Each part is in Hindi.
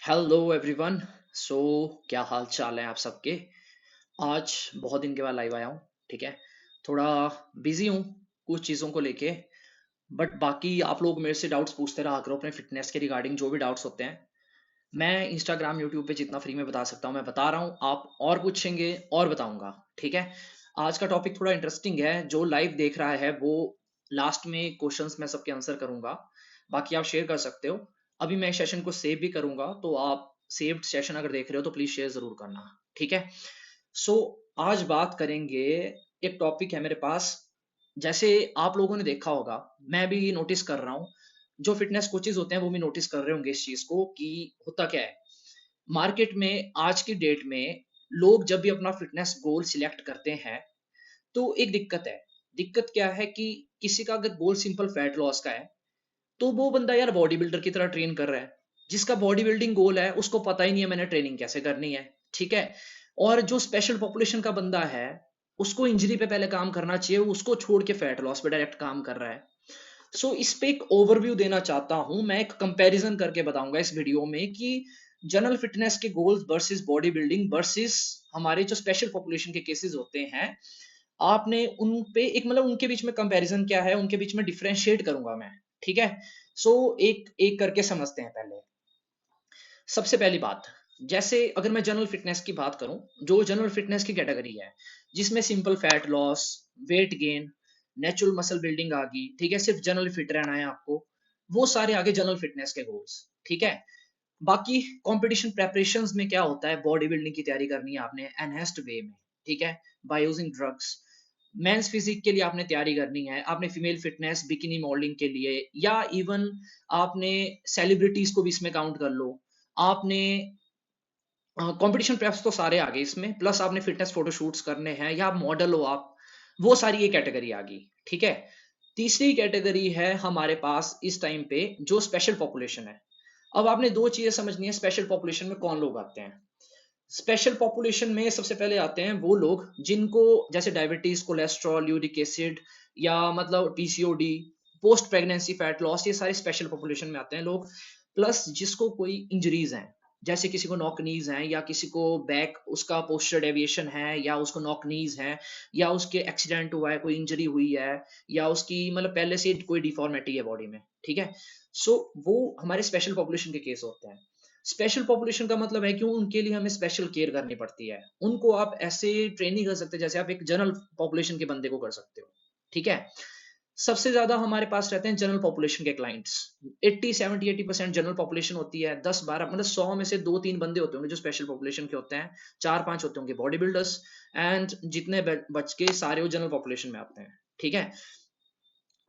Hello everyone. सो क्या हाल चाल है आप सबके। आज बहुत दिन के बाद लाइव आया हूँ। ठीक है, थोड़ा बिजी हूँ कुछ चीज़ों को लेके। बट बाकी आप लोग मेरे से डाउट्स पूछते रहा करो अपने फिटनेस के रिगार्डिंग, जो भी डाउट्स होते हैं मैं इंस्टाग्राम यूट्यूब पे जितना फ्री में बता सकता हूँ मैं बता रहा हूँ। आप और पूछेंगे और बताऊंगा। ठीक है, आज का टॉपिक थोड़ा इंटरेस्टिंग है। जो लाइव देख रहा है वो लास्ट में क्वेश्चंस मैं सबके आंसर करूंगा। बाकी आप शेयर कर सकते हो। अभी मैं सेशन को सेव भी करूंगा, तो आप सेव्ड सेशन अगर देख रहे हो तो प्लीज शेयर जरूर करना। ठीक है। सो आज बात करेंगे। एक टॉपिक है मेरे पास। जैसे आप लोगों ने देखा होगा, मैं भी नोटिस कर रहा हूँ, जो फिटनेस कोचेज होते हैं वो भी नोटिस कर रहे होंगे इस चीज को कि होता क्या है मार्केट में आज की डेट में। लोग जब भी अपना फिटनेस गोल सिलेक्ट करते हैं तो एक दिक्कत है। दिक्कत क्या है कि किसी का अगर गोल सिंपल फैट लॉस का है तो वो बंदा यार बॉडी बिल्डर की तरह ट्रेन कर रहा है। जिसका बॉडी बिल्डिंग गोल है उसको पता ही नहीं है मैंने ट्रेनिंग कैसे करनी है। ठीक है। और जो स्पेशल पॉपुलेशन का बंदा है उसको इंजरी पे पहले काम करना चाहिए, वो उसको छोड़ के फैट लॉस पे डायरेक्ट काम कर रहा है। इस पे एक ओवरव्यू देना चाहता हूं, मैं एक कंपैरिजन करके बताऊंगा इस वीडियो में कि जनरल फिटनेस के goals versus body building versus हमारे जो स्पेशल पॉपुलेशन के केसेस होते हैं। आपने उन पे एक मतलब उनके बीच में कंपैरिजन क्या है, उनके बीच में डिफरेंशिएट करूंगा मैं। ठीक है। एक एक करके समझते हैं पहले। सबसे पहली बात, जैसे अगर मैं जनरल फिटनेस की बात करूं, जो जनरल फिटनेस की कैटेगरी है जिसमें simple fat loss, weight gain, natural muscle building आ गई। ठीक है, सिर्फ जनरल फिट रहना है आपको, वो सारे आगे जनरल फिटनेस के गोल्स। ठीक है। बाकी कंपटीशन प्रेपरेशंस में क्या होता है, बॉडी बिल्डिंग की तैयारी करनी है आपने एनहेस्ड वे में। ठीक है, by using drugs. Men's physique के लिए आपने तैयारी करनी है, आपने फीमेल फिटनेस बिकिनी मॉडलिंग के लिए, या इवन आपने सेलिब्रिटीज को भी इसमें काउंट कर लो। आपने कंपटीशन प्रेप्स तो सारे आ गए इसमें, प्लस आपने फिटनेस फोटोशूट्स करने हैं या आप मॉडल हो आप, वो सारी ये कैटेगरी आ गई। ठीक है। तीसरी कैटेगरी है हमारे पास इस टाइम पे जो स्पेशल पॉपुलेशन है। अब आपने दो चीजें समझनी है, स्पेशल पॉपुलेशन में कौन लोग आते हैं। स्पेशल पॉपुलेशन में सबसे पहले आते हैं वो लोग जिनको जैसे डायबिटीज, कोलेस्ट्रॉल, यूरिक एसिड, या मतलब PCOD, post pregnancy fat loss, ये सारे स्पेशल पॉपुलेशन में आते हैं लोग। प्लस जिसको कोई इंजरीज हैं, जैसे किसी को नॉक नीज है, या किसी को बैक उसका पोस्चर डेविएशन है, या उसको नॉक नीज है, या उसके एक्सीडेंट हुआ है, कोई इंजरी हुई है, या उसकी मतलब पहले से कोई डिफॉर्मिटी है बॉडी में। ठीक है। वो हमारे स्पेशल पॉपुलेशन के केस होते हैं। स्पेशल पॉपुलेशन का मतलब है कि उनके लिए हमें स्पेशल केयर करनी पड़ती है। उनको आप ऐसे ट्रेन नहीं कर सकते जैसे आप एक जनरल पॉपुलेशन के बंदे को कर सकते हो। ठीक है। सबसे ज्यादा हमारे पास रहते हैं जनरल पॉपुलेशन के क्लाइंट्स। 80 70 80% जनरल पॉपुलेशन होती है। 10 12 मतलब 100 में से 2 3 बंदे होते होंगे जो स्पेशल पॉपुलेशन के होते हैं। 4 5 होते होंगे बॉडी बिल्डर्स। एंड जितने बच के सारे वो जनरल पॉपुलेशन में आते हैं। ठीक है।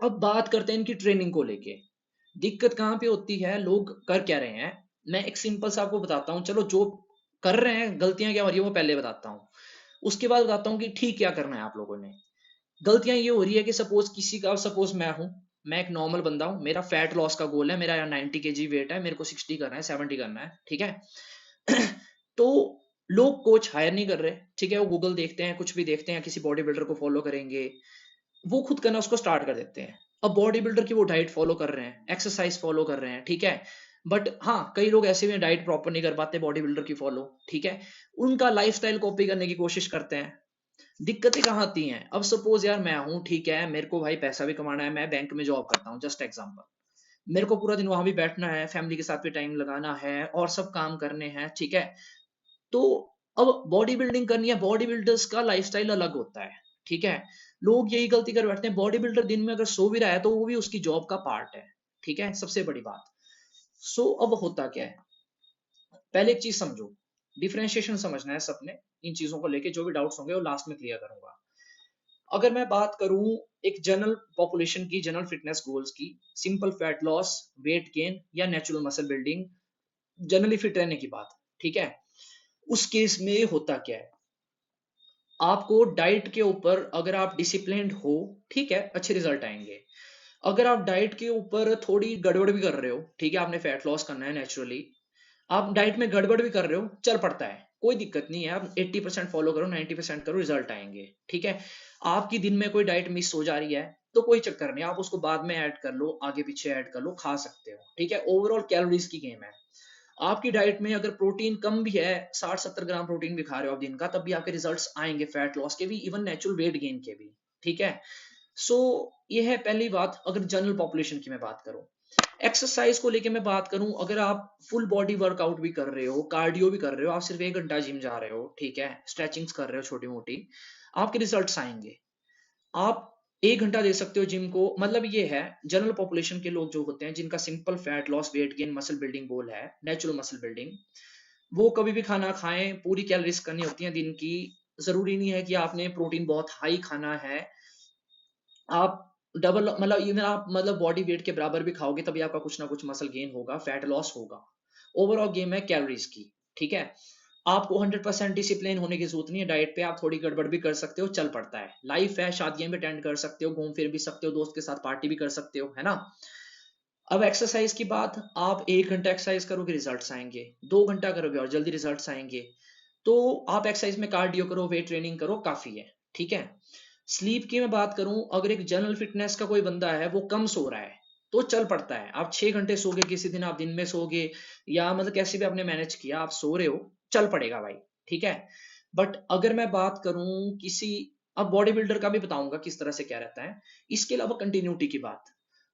अब बात करते हैं इनकी ट्रेनिंग को लेके। दिक्कत कहाँ पे होती है, लोग कर क्या रहे हैं। मैं एक सिंपल सा आपको बताता हूँ, चलो जो कर रहे हैं गलतियां क्या हो रही है वो पहले बताता हूँ। उसके बाद बताता हूँ कि ठीक क्या करना है आप लोगों ने। गलतियां ये हो रही है कि सपोज किसी का, सपोज मैं हूं, मैं एक नॉर्मल बंदा हूं, मेरा फैट लॉस का गोल है, मेरा 90 kg वेट है, मेरे को 60 करना है, 70 करना है। ठीक है। तो लोग कोच हायर नहीं कर रहे। ठीक है, वो गूगल देखते हैं, कुछ भी देखते हैं, किसी बॉडी बिल्डर को फॉलो करेंगे, वो खुद करना उसको स्टार्ट कर देते हैं। अब बॉडी बिल्डर की वो डाइट फॉलो कर रहे हैं, एक्सरसाइज फॉलो कर रहे हैं। ठीक है। बट हाँ, कई लोग ऐसे भी डाइट प्रॉपर नहीं कर पाते बॉडी बिल्डर की फॉलो। ठीक है। उनका लाइफस्टाइल कॉपी करने की कोशिश करते हैं। दिक्कतें कहाँ आती हैं, अब सपोज यार मैं हूँ, ठीक है, मेरे को भाई पैसा भी कमाना है, मैं बैंक में जॉब करता हूँ, जस्ट एग्जांपल। मेरे को पूरा दिन वहां भी बैठना है, फैमिली के साथ भी टाइम लगाना है, और सब काम करने हैं। ठीक है। तो अब बॉडी बिल्डिंग करनी है, बॉडी बिल्डर्स का लाइफस्टाइल अलग होता है। ठीक है। लोग यही गलती कर बैठते हैं, बॉडी बिल्डर दिन में अगर सो भी रहा है तो वो भी उसकी जॉब का पार्ट है। ठीक है, सबसे बड़ी बात। अब होता क्या है, पहले एक चीज समझो, डिफरेंशिएशन समझना है सबने। इन चीजों को लेके जो भी डाउट्स होंगे वो लास्ट में क्लियर करूंगा। अगर मैं बात करूं एक जनरल पॉपुलेशन की, जनरल फिटनेस गोल्स की, simple fat loss, weight gain, या natural muscle building, generally fit रहने की बात। ठीक है। उस केस में होता क्या है, आपको डाइट के ऊपर अगर आप डिसिप्लिन्ड हो, ठीक है, अच्छे रिजल्ट आएंगे। अगर आप डाइट के ऊपर थोड़ी गड़बड़ भी कर रहे हो, ठीक है, आपने फैट लॉस करना है नेचुरली, आप डाइट में गड़बड़ भी कर रहे हो, चल पड़ता है, कोई दिक्कत नहीं है। आप 80% फॉलो करो, 90% करो, रिजल्ट आएंगे। ठीक है। आपकी दिन में कोई डाइट मिस हो जा रही है तो कोई चक्कर नहीं, आप उसको बाद में ऐड कर लो, आगे पीछे ऐड कर लो, खा सकते हो। ठीक है, ओवरऑल कैलोरीज की गेम है। आपकी डाइट में अगर प्रोटीन कम भी है, 60-70 ग्राम प्रोटीन भी खा रहे हो आप दिन का, तब भी आपके रिजल्ट्स आएंगे फैट लॉस के भी, इवन नेचुरल वेट गेन के भी। ठीक है। सो ये है पहली बात। अगर जनरल पॉपुलेशन की मैं बात करूं, एक्सरसाइज को लेके मैं बात करूं, अगर आप फुल बॉडी वर्कआउट भी कर रहे हो, कार्डियो भी कर रहे हो, आप सिर्फ 1 घंटा जिम जा रहे हो, ठीक है, स्ट्रेचिंग्स कर रहे हो छोटी मोटी, आपके रिजल्ट्स आएंगे। आप 1 घंटा दे सकते हो जिम को। मतलब ये है, जनरल पॉपुलेशन के लोग जो होते हैं जिनका simple fat loss, weight gain, muscle building goal है, नेचुरल मसल बिल्डिंग, वो कभी भी खाना खाएं, पूरी कैलोरीज करनी होती है दिन की। जरूरी नहीं है कि आपने प्रोटीन बहुत हाई खाना है। आप डबल, मतलब इवन आप मतलब बॉडी वेट के बराबर भी खाओगे तभी आपका कुछ ना कुछ मसल गेन होगा, फैट लॉस होगा। ओवरऑल गेम है कैलोरीज की। ठीक है। आपको 100% डिसिप्लिन होने की जरूरत नहीं है डाइट पे, आप थोड़ी गड़बड़ भी कर सकते हो, चल पड़ता है, लाइफ है, शादियां भी अटेंड कर सकते हो, घूम फिर भी सकते हो, दोस्त के साथ पार्टी भी कर सकते हो, है ना। अब एक्सरसाइज की बात, आप 1 घंटा एक्सरसाइज करोगे रिजल्ट्स आएंगे, 2 घंटा करोगे और जल्दी रिजल्ट्स आएंगे। तो आप एक्सरसाइज में कार्डियो करो, वेट ट्रेनिंग करो, काफी है। ठीक है। स्लीप की मैं बात करूं, अगर एक जनरल फिटनेस का कोई बंदा है, वो कम सो रहा है, तो चल पड़ता है। आप 6 घंटे सोगे, किसी दिन आप दिन में सोगे, या मतलब कैसे भी आपने मैनेज किया, आप सो रहे हो, चल पड़ेगा भाई। ठीक है। बट अगर मैं बात करूं किसी, अब बॉडी बिल्डर का भी बताऊंगा किस तरह से क्या रहता है। इसके अलावा कंटिन्यूटी की बात,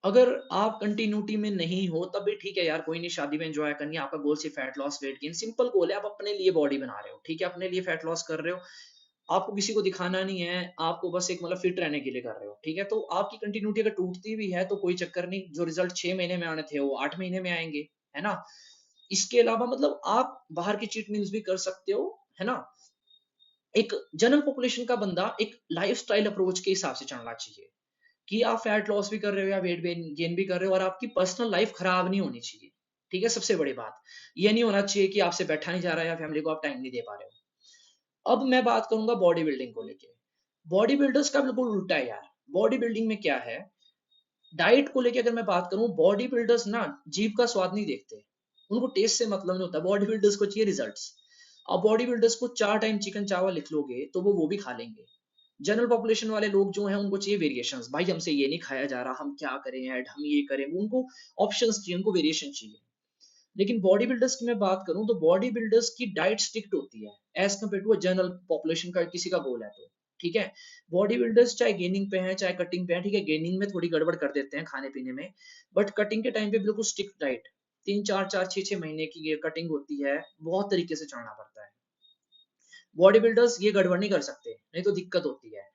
अगर आप कंटिन्यूटी में नहीं हो तब भी ठीक है यार, कोई नहीं, शादी में एंजॉय करनी है, आपका गोल सिर्फ fat loss, weight gain, simple goal है, आप अपने लिए बॉडी बना रहे हो, ठीक है, अपने लिए फैट लॉस कर रहे हो, आपको किसी को दिखाना नहीं है, आपको बस एक मतलब फिट रहने के लिए कर रहे हो, ठीक है, तो आपकी कंटिन्यूटी अगर टूटती भी है तो कोई चक्कर नहीं, जो रिजल्ट 6 महीने में आने थे वो 8 महीने में आएंगे, है ना। इसके अलावा मतलब आप बाहर की चीट मील्स भी कर सकते हो, है ना। एक जनरल पॉपुलेशन का बंदा एक लाइफस्टाइल अप्रोच के हिसाब से चलना चाहिए, कि आप फैट लॉस भी कर रहे हो या वेट गेन भी कर रहे हो, और आपकी पर्सनल लाइफ खराब नहीं होनी चाहिए। ठीक है, सबसे बड़ी बात ये नहीं होना चाहिए कि आपसे बैठा नहीं जा रहा है या फैमिली को आप टाइम नहीं दे पा रहे हो। अब मैं बात करूंगा बॉडी बिल्डिंग को लेके। बॉडी बिल्डर्स का बिल्कुल उल्टा है यार। बॉडी बिल्डिंग में क्या है, डाइट को लेके अगर मैं बात करूं, बॉडी बिल्डर्स ना जीभ का स्वाद नहीं देखते, उनको टेस्ट से मतलब नहीं होता, बॉडी बिल्डर्स को चाहिए रिजल्ट्स। अब बॉडी बिल्डर्स को 4 टाइम चिकन चावल लिख लोगे तो वो भी खा लेंगे। जनरल पॉपुलेशन वाले लोग जो हैं उनको चाहिए वेरिएशंस, भाई हमसे ये नहीं खाया जा रहा, हम क्या करें ऐड, हम ये करें, उनको ऑप्शंस चाहिए, उनको वेरिएशन चाहिए। लेकिन बॉडी बिल्डर्स की मैं बात करूं तो बॉडी बिल्डर्स की डाइट स्ट्रिक्ट होती है as compared to general population का, किसी का गोल है तो। ठीक है। बॉडी बिल्डर्स चाहे गेनिंग पे हैं चाहे कटिंग पे हैं, ठीक है, गेनिंग में थोड़ी गड़बड़ कर देते हैं खाने पीने में, बट कटिंग के टाइम पे बिल्कुल स्ट्रिक्ट डाइट, 3 4 4 6 6 महीने की ये कटिंग होती है, बहुत तरीके से चलना पड़ता है। बॉडी बिल्डर्स ये गड़बड़ नहीं कर सकते, नहीं तो दिक्कत होती है।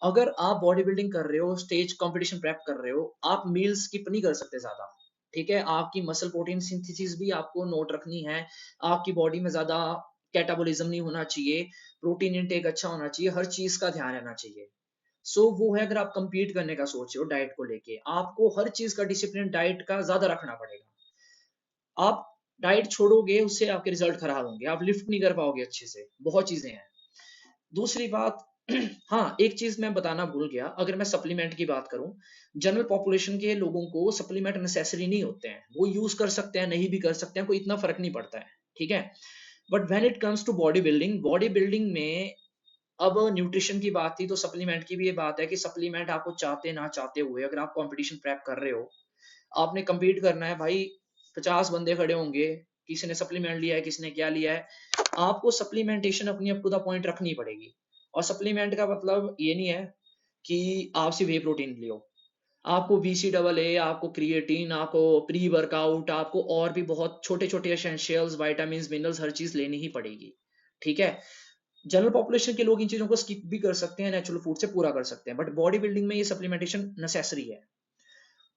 अगर आप बॉडी बिल्डिंग कर रहे हो, स्टेज कंपटीशन प्रेप कर रहे हो, आप मील स्किप नहीं कर सकते ज्यादा। ठीक है, आपकी मसल प्रोटीन सिंथेसिस भी आपको नोट रखनी है, आपकी बॉडी में ज्यादा कैटाबॉलिज्म नहीं होना चाहिए, प्रोटीन इनटेक अच्छा होना चाहिए, हर चीज का ध्यान रहना चाहिए। सो वो है, अगर आप कंपीट करने का सोच रहे हो डाइट को लेके, आपको हर चीज का डिसिप्लिन डाइट का ज्यादा रखना पड़ेगा। आप डाइट छोड़ोगे उससे आपके रिजल्ट खराब होंगे, आप लिफ्ट नहीं कर पाओगे अच्छे से, बहुत चीजें हैं। दूसरी बात, हाँ एक चीज मैं बताना भूल गया, अगर मैं सप्लीमेंट की बात करूं, जनरल पॉपुलेशन के लोगों को सप्लीमेंट नेसेसरी नहीं होते हैं, वो यूज कर सकते हैं, नहीं भी कर सकते हैं, कोई इतना फर्क नहीं पड़ता है। ठीक है। But when it comes to body building, body building में अब न्यूट्रिशन की बात थी तो सप्लीमेंट की भी ये बात है कि सप्लीमेंट आपको चाहते ना चाहते हुए, अगर आप कंपटीशन प्रेप कर रहे हो, आपने compete करना है भाई, 50 बंदे खड़े होंगे, किसी ने सप्लीमेंट लिया है, किसी ने क्या लिया है, आपको सप्लीमेंटेशन अपनी अप टू द पॉइंट रखनी पड़ेगी। और सप्लीमेंट का मतलब ये नहीं है कि आप सिर्फ वे प्रोटीन लियो, आपको BCAA, आपको क्रिएटिन, आपको प्री वर्कआउट, आपको और भी बहुत छोटे छोटे एसेंशियल्स, वाइटामिन, मिनरल्स, हर चीज लेनी ही पड़ेगी। ठीक है। जनरल पॉपुलेशन के लोग इन चीजों को स्किप भी कर सकते हैं, नेचुरल फूड से पूरा कर सकते हैं, बट बॉडी बिल्डिंग में ये सप्लीमेंटेशन नेसेसरी है।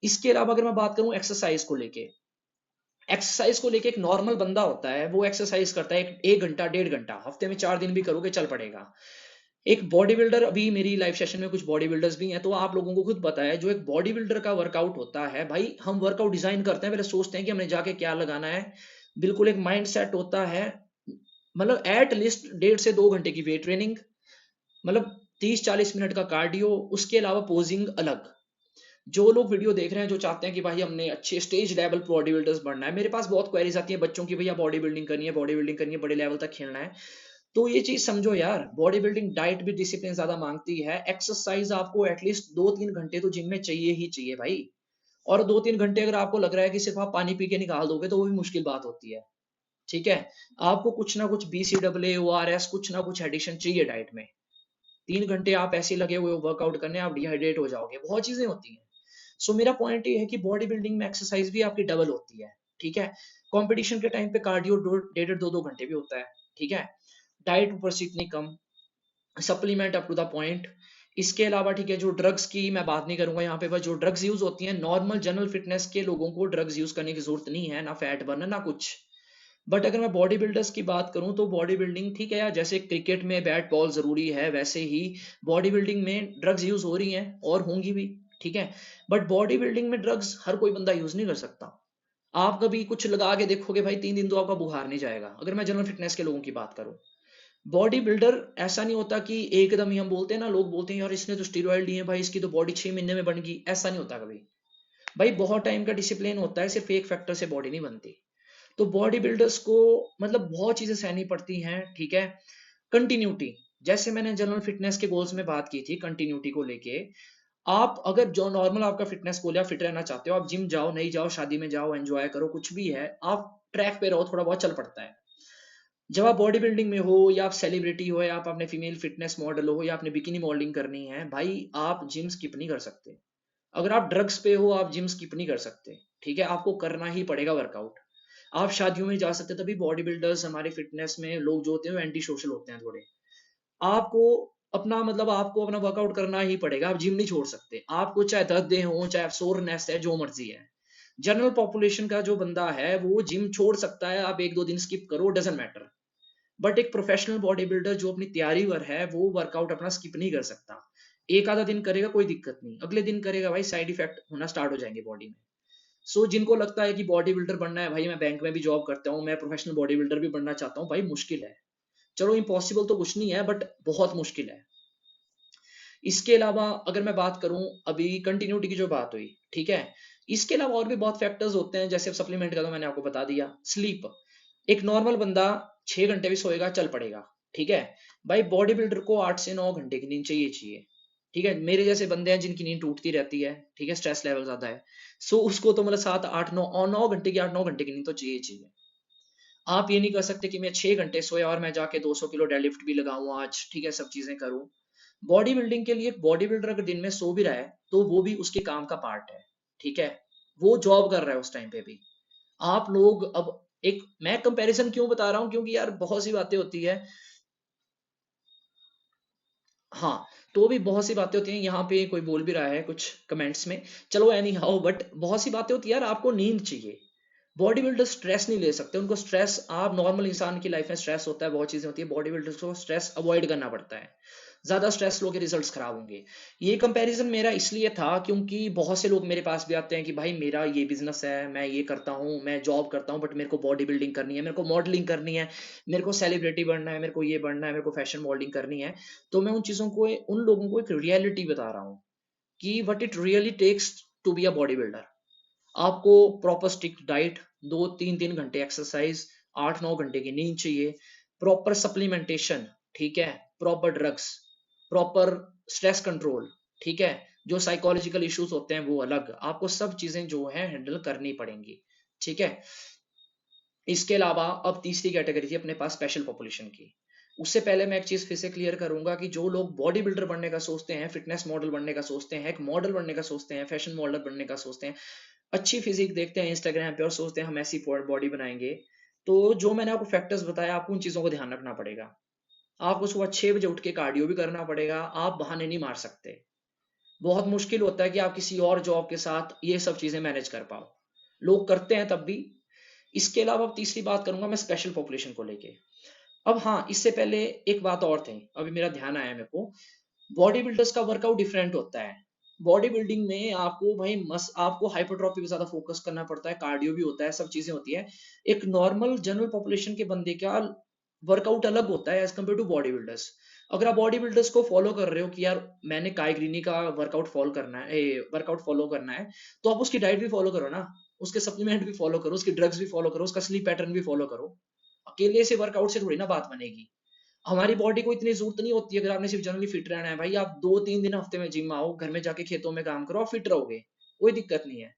इसके अलावा अगर मैं बात करूं एक्सरसाइज को लेके, एक्सरसाइज को लेके एक नॉर्मल बंदा होता है, वो एक्सरसाइज करता है 1 घंटा 1.5 घंटा, हफ्ते में 4 दिन भी करोगे चल पड़ेगा। एक बॉडी बिल्डर, अभी मेरी लाइव सेशन में कुछ बॉडी बिल्डर्स भी हैं, तो आप लोगों को खुद पता है जो एक बॉडी बिल्डर का वर्कआउट होता है, भाई हम वर्कआउट डिजाइन करते हैं, पहले सोचते हैं कि हमने जाके क्या लगाना है, बिल्कुल एक माइंड सेट होता है, मतलब एट लीस्ट 1.5 से 2 घंटे की वेट ट्रेनिंग, मतलब 30 40 मिनट का कार्डियो, उसके अलावा पोजिंग अलग। जो लोग वीडियो देख रहे हैं, जो चाहते हैं कि भाई हमने अच्छे स्टेज लेवल बॉडी बिल्डर्स बनना है, मेरे पास बहुत क्वेरीज आती है बच्चों की, भैया बॉडी बिल्डिंग करनी है, बॉडी बिल्डिंग करनी है, बड़े लेवल तक खेलना है। तो ये चीज समझो यार, बॉडी बिल्डिंग डाइट भी डिसिप्लिन ज्यादा मांगती है, एक्सरसाइज आपको एटलीस्ट 2 3 घंटे तो जिम में चाहिए ही चाहिए भाई। और 2 3 घंटे अगर आपको लग रहा है कि सिर्फ आप पानी पी के निकाल दोगे तो वो भी मुश्किल बात होती है। ठीक है, आपको कुछ ना कुछ BCAA ORS कुछ ना कुछ एडिशन चाहिए डाइट में। 3 घंटे आप ऐसे लगे हुए हो वर्कआउट करने, आप डिहाइड्रेट हो जाओगे, बहुत चीजें होती हैं। सो मेरा पॉइंट ये है कि बॉडी बिल्डिंग में एक्सरसाइज भी आपकी डबल होती है। ठीक है, कंपटीशन के टाइम पे कार्डियो 1.5 2 घंटे भी होता है। ठीक है, डाइट ऊपर से इतनी कम, supplement up to the point. इसके अलावा ठीक है, जो ड्रग्स की मैं बात नहीं करूंगा यहाँ पे, बस जो ड्रग्स यूज होती हैं, नॉर्मल जनरल फिटनेस के लोगों को ड्रग्स यूज करने की जरूरत नहीं है, ना फैट बर्नर ना कुछ। बट अगर मैं बॉडी बिल्डर्स की बात करूं तो बॉडी बिल्डिंग ठीक है यार, जैसे क्रिकेट में बैट बॉल जरूरी है, वैसे ही बॉडी बिल्डिंग में ड्रग्स यूज हो रही हैं और होंगी भी। ठीक है, बट बॉडी बिल्डिंग में ड्रग्स हर कोई बंदा यूज नहीं कर सकता। आप कभी कुछ लगा के देखोगे भाई, 3 दिन तो आपका बुखार नहीं जाएगा, अगर मैं जनरल फिटनेस के लोगों की बात करूं। बॉडी बिल्डर ऐसा नहीं होता कि एकदम ही हम बोलते हैं ना, लोग बोलते हैं यार इसने तो स्टीरॉयड लिए भाई, इसकी तो बॉडी 6 महीने में बन गई, ऐसा नहीं होता कभी। भाई बहुत टाइम का डिसिप्लिन होता है, सिर्फ एक फैक्टर से बॉडी नहीं बनती। तो बॉडी बिल्डर्स को मतलब बहुत चीजें सहनी पड़ती हैं। ठीक है, कंटिन्यूटी, जैसे मैंने जनरल फिटनेस के गोल्स में बात की थी कंटिन्यूटी को लेके। आप अगर जो नॉर्मल आपका फिटनेस गोल है, आप फिट रहना चाहते हो, आप जिम जाओ नहीं जाओ, शादी में जाओ, एंजॉय करो, कुछ भी है, आप ट्रैक पे रहो, थोड़ा बहुत चल पड़ता है। जब आप बॉडी बिल्डिंग में हो, या आप सेलिब्रिटी हो, या आप अपने फीमेल फिटनेस मॉडल हो, या आपने बिकिनी मॉडलिंग करनी है, भाई आप जिम स्किप नहीं कर सकते। अगर आप ड्रग्स पे हो, आप जिम स्किप नहीं कर सकते। ठीक है, आपको करना ही पड़ेगा वर्कआउट। आप शादियों में जा सकते, तभी बॉडी बिल्डर्स, हमारे फिटनेस में लोग जो होते हैं वो एंटी सोशल होते हैं थोड़े। आपको अपना मतलब आपको अपना वर्कआउट करना ही पड़ेगा, आप जिम नहीं छोड़ सकते। आपको चाहे दर्द हो, चाहे सोरनेस है, जो मर्जी है। जनरल पॉपुलेशन का जो बंदा है वो जिम छोड़ सकता है, आप 1 2 दिन स्किप करो, डजेंट मैटर। बट एक प्रोफेशनल बॉडी बिल्डर जो अपनी तैयारी पर है, वो वर्कआउट अपना स्किप नहीं कर सकता। एक आधा दिन करेगा कोई दिक्कत नहीं, अगले दिन करेगा भाई साइड इफेक्ट होना स्टार्ट हो जाएंगे बॉडी में। जिनको लगता है कि बॉडी बिल्डर बनना है, भाई मैं बैंक में भी जॉब करता हूँ, मैं प्रोफेशनल बॉडी बिल्डर भी बनना चाहता हूँ, भाई मुश्किल है। चलो इम्पॉसिबल तो कुछ नहीं है, बट बहुत मुश्किल है। इसके अलावा अगर मैं बात करूं, अभी कंटिन्यूटी की जो बात हुई, ठीक है, इसके अलावा और भी बहुत फैक्टर्स होते हैं, जैसे सप्लीमेंट का तो मैंने आपको बता दिया। स्लीप, एक नॉर्मल बंदा 6 घंटे भी सोएगा, चल पड़ेगा। ठीक है, भाई बॉडी बिल्डर को 8 से 9 घंटे की नींद चाहिए चाहिए। ठीक है, मेरे जैसे बंदे हैं जिनकी नींद टूटती रहती है, ठीक है, स्ट्रेस लेवल ज्यादा है, उसको तो मतलब 7 8 9 9 घंटे की 8 9 घंटे की नींद तो चाहिए चाहिए। आप ये नहीं कर सकते कि मैं 6 घंटे सोया और मैं जाके 200 किलो डेडलिफ्ट भी लगाऊं आज, ठीक है, सब चीजें करूं। बॉडी बिल्डिंग के लिए बॉडी बिल्डर अगर दिन में सो भी रहा है, तो वो भी उसके काम का पार्ट है। ठीक है, वो जॉब कर रहा है उस टाइम पे भी। आप लोग अब, एक मैं कंपैरिजन क्यों बता रहा हूं, क्योंकि यार बहुत सी बातें होती है। हाँ, तो भी बहुत सी बातें होती हैं, यहाँ पे कोई बोल भी रहा है कुछ कमेंट्स में। चलो एनी हाउ, बट बहुत सी बातें होती है यार, आपको नींद चाहिए। बॉडी बिल्डर स्ट्रेस नहीं ले सकते, उनको स्ट्रेस, आप नॉर्मल इंसान की लाइफ में स्ट्रेस होता है, बहुत चीजें होती है, बॉडी बिल्डर्स को स्ट्रेस अवॉइड करना पड़ता है। ज्यादा स्ट्रेस लोगे रिजल्ट्स खराब होंगे। ये कंपैरिजन मेरा इसलिए था क्योंकि बहुत से लोग मेरे पास भी आते हैं कि भाई मेरा ये बिजनेस है, मैं ये करता हूँ, मैं जॉब करता हूँ, बट मेरे को बॉडी बिल्डिंग करनी है, मेरे को मॉडलिंग करनी है, मेरे को सेलिब्रिटी बनना है, मेरे को ये बनना है, मेरे को फैशन मॉडलिंग करनी है। तो मैं उन चीजों को, उन लोगों को एक रियलिटी बता रहा हूँ कि what it really takes to be a body builder. आपको प्रॉपर स्टिक डाइट, 2 3 3 घंटे एक्सरसाइज, 8 9 घंटे की नींद चाहिए, प्रॉपर सप्लीमेंटेशन, ठीक है, proper drugs, proper stress control. ठीक है, जो साइकोलॉजिकल इश्यूज होते हैं वो अलग, आपको सब चीजें जो है हैंडल करनी पड़ेंगी। ठीक है, इसके अलावा अब तीसरी कैटेगरी थी अपने पास स्पेशल पॉपुलेशन की। उससे पहले मैं एक चीज फिर से क्लियर करूंगा कि जो लोग बॉडी बिल्डर बनने का सोचते हैं, फिटनेस मॉडल बनने का सोचते हैं, एक मॉडल बनने का सोचते हैं, फैशन मॉडल बनने का सोचते हैं, अच्छी फिजिक देखते हैं इंस्टाग्राम पे और सोचते हैं हम ऐसी बॉडी बनाएंगे, तो जो मैंने आपको फैक्टर्स बताया, आपको उन चीजों को ध्यान रखना पड़ेगा। आपको सुबह 6 बजे उठ के कार्डियो भी करना पड़ेगा, आप बहाने नहीं मार सकते। बहुत मुश्किल होता है कि आप किसी और जॉब के साथ ये सब चीजें मैनेज कर पाओ, लोग करते हैं तब भी। इसके अलावा अब तीसरी बात करूंगा मैं स्पेशल पॉपुलेशन को लेके। अब हाँ, इससे पहले एक बात और थी, अभी मेरा ध्यान आया मेरे को। बॉडी बिल्डर्स का वर्कआउट डिफरेंट होता है। बॉडी बिल्डिंग में आपको भाई आपको हाइपरट्रॉफी पे ज्यादा फोकस करना पड़ता है, कार्डियो भी होता है, सब चीजें होती है। एक नॉर्मल जनरल पॉपुलेशन के बंदे का वर्कआउट अलग होता है as compared to body builders. अगर आप बॉडी बिल्डर्स को फॉलो कर रहे हो कि यार मैंने काय ग्रीनी का वर्कआउट फॉलो करना है, वर्कआउट फॉलो करना है, तो आप उसकी डाइट भी फॉलो करो ना, उसके सप्लीमेंट भी फॉलो करो, उसकी ड्रग्स भी फॉलो करो, उसका स्लीप पैटर्न भी फॉलो करो। अकेले से वर्कआउट से थोड़ी ना बात बनेगी। हमारी बॉडी को इतनी जरूरत नहीं होती है, अगर आपने सिर्फ जनरली फिट रहना है, भाई आप 2 3 दिन हफ्ते में जिम आओ, घर में जाके खेतों में काम करो, आप फिट रहोगे, कोई दिक्कत नहीं है।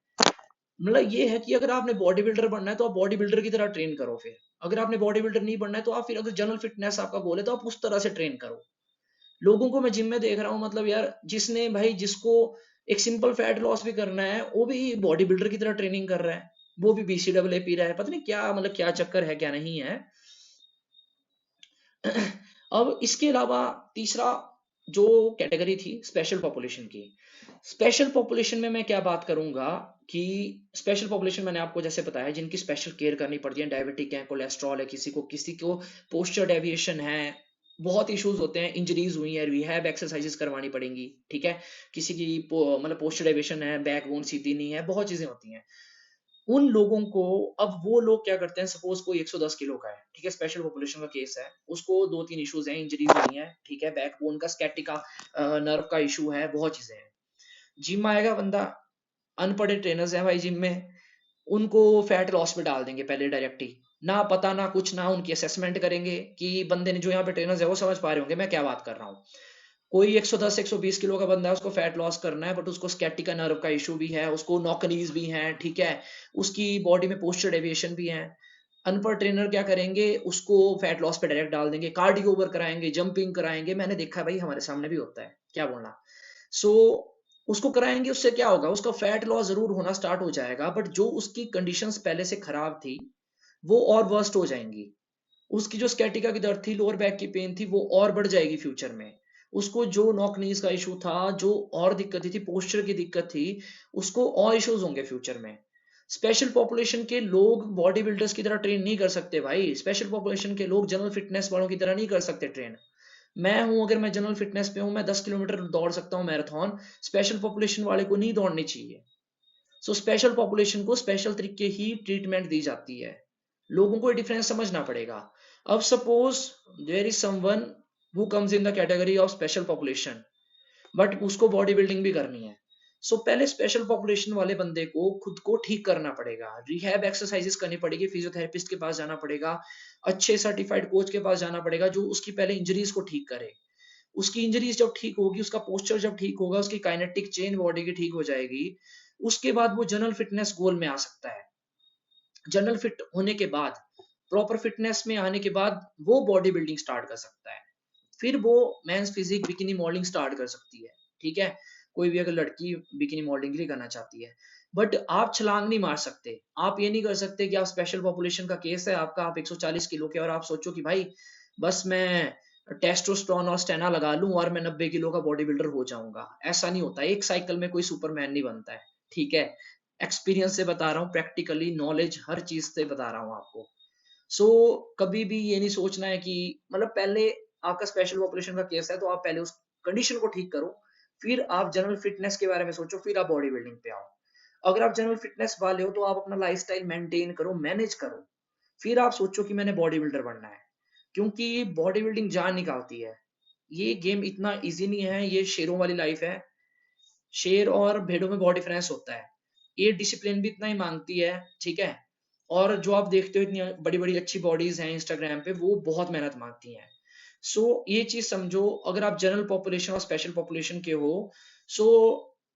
मतलब ये है कि अगर आपने बॉडी बिल्डर बनना है तो आप बॉडी बिल्डर की तरह ट्रेन करो। फिर अगर आपने बॉडी बिल्डर नहीं बनना है तो आप फिर अगर जनरल फिटनेस आपका गोल है तो आप उस तरह से ट्रेन करो। लोगों को मैं जिम में देख रहा हूँ, मतलब यार जिसने भाई जिसको एक सिंपल फैट लॉस भी करना है वो भी बॉडी बिल्डर की तरह ट्रेनिंग कर रहा है, वो भी BCAA पी रहा है, पता नहीं क्या मतलब क्या चक्कर है क्या नहीं है। अब इसके अलावा तीसरा जो कैटेगरी थी स्पेशल पॉपुलेशन की, स्पेशल पॉपुलेशन में मैं क्या बात करूंगा कि स्पेशल पॉपुलेशन मैंने आपको जैसे बताया जिनकी स्पेशल केयर करनी पड़ती है, डायबिटिक है, कोलेस्ट्रॉल है, किसी को पोस्चर डेविएशन है, बहुत इश्यूज होते हैं, इंजरीज हुई है, रिहैब एक्सरसाइजेस करवानी पड़ेंगी, ठीक है, किसी की मतलब पोस्चर डेविएशन है, बैकबोन सीधी नहीं है, बहुत चीजें होती हैं उन लोगों को। अब वो लोग क्या करते हैं, सपोज कोई 110 किलो का है, ठीक है, स्पेशल पॉपुलेशन का केस है, उसको 2-3 इश्यूज हैं, इंजरीज हुई है, ठीक है, बैकबोन का स्कैटिका नर्व का इशू है, बहुत चीजें हैं। जिम आएगा बंदा, अनपढ़े ट्रेनर्स हैं भाई जिम में, उनको फैट लॉस पे डाल देंगे पहले डायरेक्ट ही, ना पता ना कुछ, ना उनकी असेसमेंट करेंगे कि बंदे ने जो यहाँ पे ट्रेनर्स है वो समझ पा रहे होंगे मैं क्या बात कर रहा हूँ। कोई 110 120 किलो का बंदा है, उसको फैट लॉस करना है, बट उसको स्कैटिका नर्व का इशू भी है, उसको नॉकनीज भी हैं, ठीक है, उसकी बॉडी में पोस्चर डेविएशन भी है। अनपढ़ ट्रेनर क्या करेंगे, उसको फैट लॉस पे डायरेक्ट डाल देंगे, कार्डियो ओवर कराएंगे, जंपिंग कराएंगे, मैंने देखा है भाई, हमारे सामने भी होता है, क्या बोलना। सो उसको कराएंगे, उससे क्या होगा, उसका फैट लॉस जरूर होना स्टार्ट हो जाएगा, बट जो उसकी कंडीशंस पहले से खराब थी वो और वर्स्ट हो जाएंगी। उसकी जो स्कैटिका की दर्द थी, लोअर बैक की पेन थी, वो और बढ़ जाएगी फ्यूचर में। उसको जो नॉक नीज का इशू था, जो और दिक्कत थी, पोस्चर की दिक्कत थी, उसको और इश्यूज होंगे फ्यूचर में। स्पेशल पॉपुलेशन के लोग बॉडी बिल्डर्स की तरह ट्रेन नहीं कर सकते भाई, स्पेशल पॉपुलेशन के लोग जनरल फिटनेस वालों की तरह नहीं कर सकते ट्रेन। मैं हूं, अगर मैं जनरल फिटनेस पे हूं, मैं 10 किलोमीटर दौड़ सकता हूँ मैराथन, स्पेशल पॉपुलेशन वाले को नहीं दौड़नी चाहिए। सो स्पेशल पॉपुलेशन को स्पेशल तरीके ही ट्रीटमेंट दी जाती है, लोगों को ये डिफरेंस समझना पड़ेगा। अब suppose there is someone who comes in the category of special population, but उसको बॉडी बिल्डिंग भी करनी है। सो पहले स्पेशल पॉपुलेशन वाले बंदे को खुद को ठीक करना पड़ेगा, रिहैब एक्सरसाइजेस करनी पड़ेगी, फिजियोथेरेपिस्ट के पास जाना पड़ेगा, अच्छे सर्टिफाइड कोच के पास जाना पड़ेगा जो उसकी पहले इंजरीज को ठीक करे। उसकी इंजरीज जब ठीक होगी, उसका पोस्चर जब ठीक होगा, उसकी काइनेटिक चेन बॉडी की ठीक हो जाएगी, उसके बाद वो जनरल फिटनेस गोल में आ सकता है। जनरल फिट होने के बाद, प्रॉपर फिटनेस में आने के बाद वो बॉडी बिल्डिंग स्टार्ट कर सकता है। फिर वो men's physique bikini modelling start कर सकती है, ठीक है, कोई भी अगर लड़की बिकिनी मॉडलिंग के लिए करना चाहती है। बट आप छलांग नहीं मार सकते, आप ये नहीं कर सकते कि आप स्पेशल पॉपुलेशन का केस है आपका, आप 140 किलो के और आप सोचो कि भाई बस मैं टेस्टोस्टेरोन और स्टेना लगा लूं और मैं 90 किलो का बॉडी बिल्डर हो जाऊंगा। ऐसा नहीं होता, एक साइकिल में कोई सुपरमैन नहीं बनता है, ठीक है, एक्सपीरियंस से बता रहा हूँ, प्रैक्टिकली नॉलेज हर चीज से बता रहा हूँ आपको। सो कभी भी ये नहीं सोचना है कि मतलब पहले आपका स्पेशल पॉपुलेशन का केस है तो आप पहले उस कंडीशन को ठीक करो, फिर आप जनरल फिटनेस के बारे में सोचो, फिर आप बॉडी बिल्डिंग पे आओ। अगर आप जनरल फिटनेस वाले हो तो आप अपना लाइफस्टाइल मेंटेन करो, मैनेज करो, फिर आप सोचो कि मैंने बॉडी बिल्डर बनना है, क्योंकि बॉडी बिल्डिंग जान निकालती है। ये गेम इतना इजी नहीं है, ये शेरों वाली लाइफ है, शेर और भेड़ों में बहुत डिफरेंस होता है। ये डिसिप्लिन भी इतना ही मांगती है, ठीक है, और जो आप देखते हो इतनी बड़ी बड़ी अच्छी बॉडीज हैं इंस्टाग्राम पे, वो बहुत मेहनत मांगती हैं। सो ये चीज समझो, अगर आप जनरल पॉपुलेशन और स्पेशल पॉपुलेशन के हो, so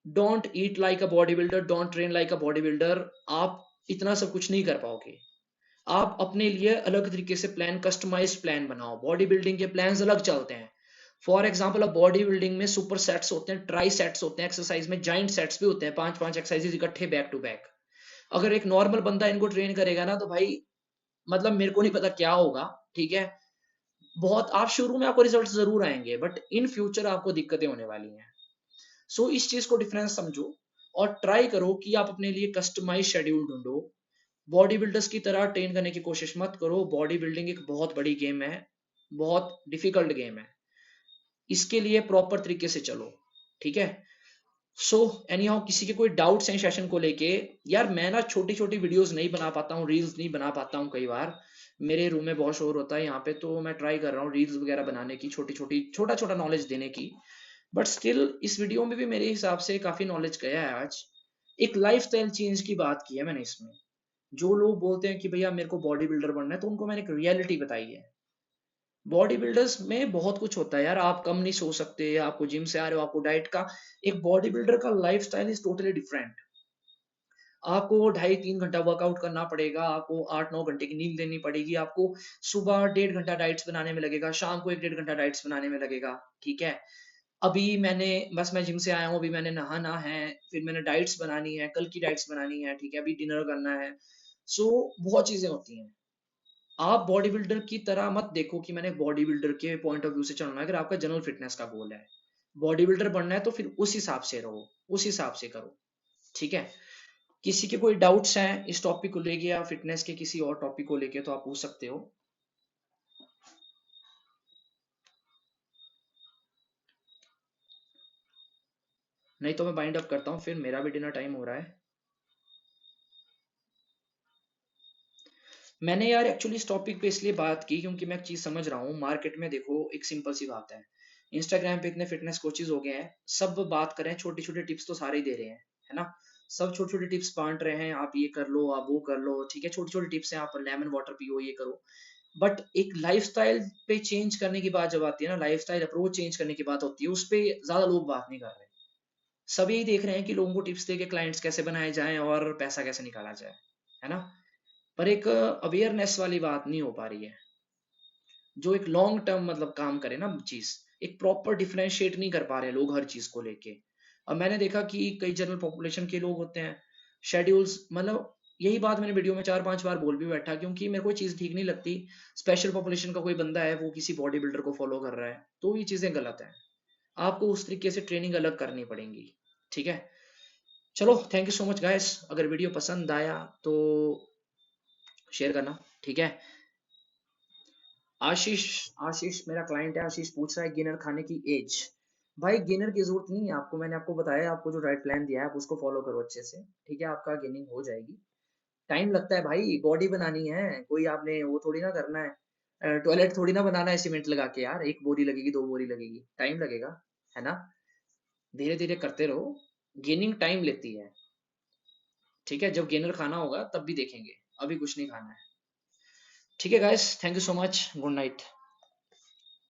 don't eat like a body builder, don't train like a body builder. आप इतना सब कुछ नहीं कर पाओगे। आप अपने लिए अलग तरीके से प्लान, कस्टमाइज्ड प्लान बनाओ, बॉडी बिल्डिंग के प्लान्स अलग चलते हैं। फॉर एग्जाम्पल, अब बॉडी बिल्डिंग में सुपर सेट्स होते हैं, ट्राई सेट्स होते हैं, एक्सरसाइज में जाइंट सेट्स भी होते हैं, 5-5 एक्सरसाइजेस इकट्ठे बैक टू बैक। अगर एक नॉर्मल बंदा इनको ट्रेन करेगा ना तो भाई मतलब मेरे को नहीं पता क्या होगा, ठीक है, बहुत आप शुरू में आपको रिजल्ट जरूर आएंगे बट इन फ्यूचर आपको दिक्कतें होने वाली हैं। सो इस चीज को डिफरेंस समझो और ट्राई करो कि आप अपने लिए कस्टमाइज शेड्यूल ढूंढो। बॉडी बिल्डर्स की तरह ट्रेन करने की कोशिश मत करो, बॉडी बिल्डिंग एक बहुत बड़ी गेम है, बहुत डिफिकल्ट गेम है, इसके लिए प्रॉपर तरीके से चलो, ठीक है। सो एनी हाउ, किसी के कोई डाउट्स हैं सेशन को लेके? यार मैं ना छोटी छोटी वीडियोस नहीं बना पाता हूँ, रील्स नहीं बना पाता हूँ कई बार, मेरे रूम में बहुत शोर होता है यहाँ पे, तो मैं ट्राई कर रहा हूँ रील्स वगैरह बनाने की, छोटी छोटी छोटा छोटा नॉलेज देने की। बट स्टिल इस वीडियो में भी मेरे हिसाब से काफी नॉलेज गया है आज। एक लाइफ स्टाइल चेंज की बात की है मैंने इसमें। जो लोग बोलते हैं कि भैया मेरे को बॉडी बिल्डर बनना है, तो उनको मैंने एक रियलिटी बताई है। बॉडी बिल्डर्स में बहुत कुछ होता है यार, आप कम नहीं सो सकते, आपको जिम से आ रहे हो, आपको डाइट का, एक बॉडी बिल्डर का life style is totally different. आपको 2.5-3 घंटा वर्कआउट करना पड़ेगा, आपको 8-9 घंटे की नींद लेनी पड़ेगी, आपको सुबह 1.5 घंटा डाइट्स बनाने में लगेगा, शाम को 1-1.5 घंटा डाइट्स बनाने में लगेगा, ठीक है। अभी मैंने बस मैं जिम से आया हूँ, अभी मैंने नहाना है, फिर मैंने डाइट्स बनानी है, कल की डाइट्स बनानी है, ठीक है, अभी डिनर करना है। सो बहुत चीजें होती हैं। आप बॉडी बिल्डर की तरह मत देखो कि मैंने बॉडी बिल्डर के पॉइंट ऑफ व्यू से चलना है। अगर आपका जनरल फिटनेस का गोल है, बॉडी बिल्डर बनना है, तो फिर उस हिसाब से रहो, उस हिसाब से करो, ठीक है। किसी के कोई डाउट्स हैं इस टॉपिक को लेके या फिटनेस के किसी और टॉपिक को लेके तो आप पूछ सकते हो। नहीं तो मैं बाइंड अप करता हूँ, फिर मेरा भी डिनर टाइम हो रहा है। मैंने यार एक्चुअली इस टॉपिक पे इसलिए बात की क्योंकि मैं एक चीज समझ रहा हूँ। मार्केट में देखो, एक सिंपल सी बात है, इंस्टाग्राम पे इतने फिटनेस कोचेज हो गए हैं, सब बात करें छोटी छोटी टिप्स तो सारे ही दे रहे हैं, है ना। सब छोटी छोटी टिप्स बांट रहे हैं, आप ये कर लो, आप वो कर लो, ठीक है, छोटी छोटी टिप्स हैं, आप लेमन वाटर पियो, ये करो। बट एक लाइफस्टाइल पे चेंज करने की बात जब आती है ना, लाइफस्टाइल अप्रोच चेंज करने की बात होती है, उस पे ज्यादा लोग बात नहीं कर रहे। सब यही देख रहे हैं कि लोगों को टिप्स दे के क्लाइंट्स कैसे बनाए जाएं और पैसा कैसे निकाला जाए, है ना। पर एक अवेयरनेस वाली बात नहीं हो पा रही है, जो एक लॉन्ग टर्म मतलब काम करे ना चीज। एक प्रॉपर डिफरेंशिएट नहीं कर पा रहे हैं लोग हर चीज को लेके। अब मैंने देखा कि कई जनरल पॉपुलेशन के लोग होते हैं, शेड्यूल्स मतलब, यही बात मैंने वीडियो में 4-5 बार बोल भी बैठा, क्योंकि मेरे को चीज ठीक नहीं लगती। स्पेशल पॉपुलेशन का कोई बंदा है, वो किसी बॉडी बिल्डर को फॉलो कर रहा है, तो ये चीजें गलत है। आपको उस तरीके से ट्रेनिंग अलग करनी पड़ेगी, ठीक है। चलो, thank you so much guys. अगर वीडियो पसंद आया तो शेयर करना, ठीक है। आशीष, आशीष मेरा क्लाइंट है। आशीष पूछ रहा है गेनर खाने की एज। भाई गेनर की जरूरत नहीं है आपको, मैंने आपको बताया, आपको जो डाइट प्लान दिया है आप उसको फॉलो करो अच्छे से, ठीक है, आपका गेनिंग हो जाएगी। टाइम लगता है भाई, बॉडी बनानी है, कोई आपने वो थोड़ी ना करना है, टॉयलेट थोड़ी ना बनाना है सीमेंट लगा के यार, एक बोरी लगेगी, दो बोरी लगेगी, टाइम लगेगा, है ना। धीरे धीरे करते रहो, गेनिंग टाइम लेती है, ठीक है। जब गेनर खाना होगा तब भी देखेंगे, अभी कुछ नहीं खाना है, ठीक है guys. Thank you so much, good night.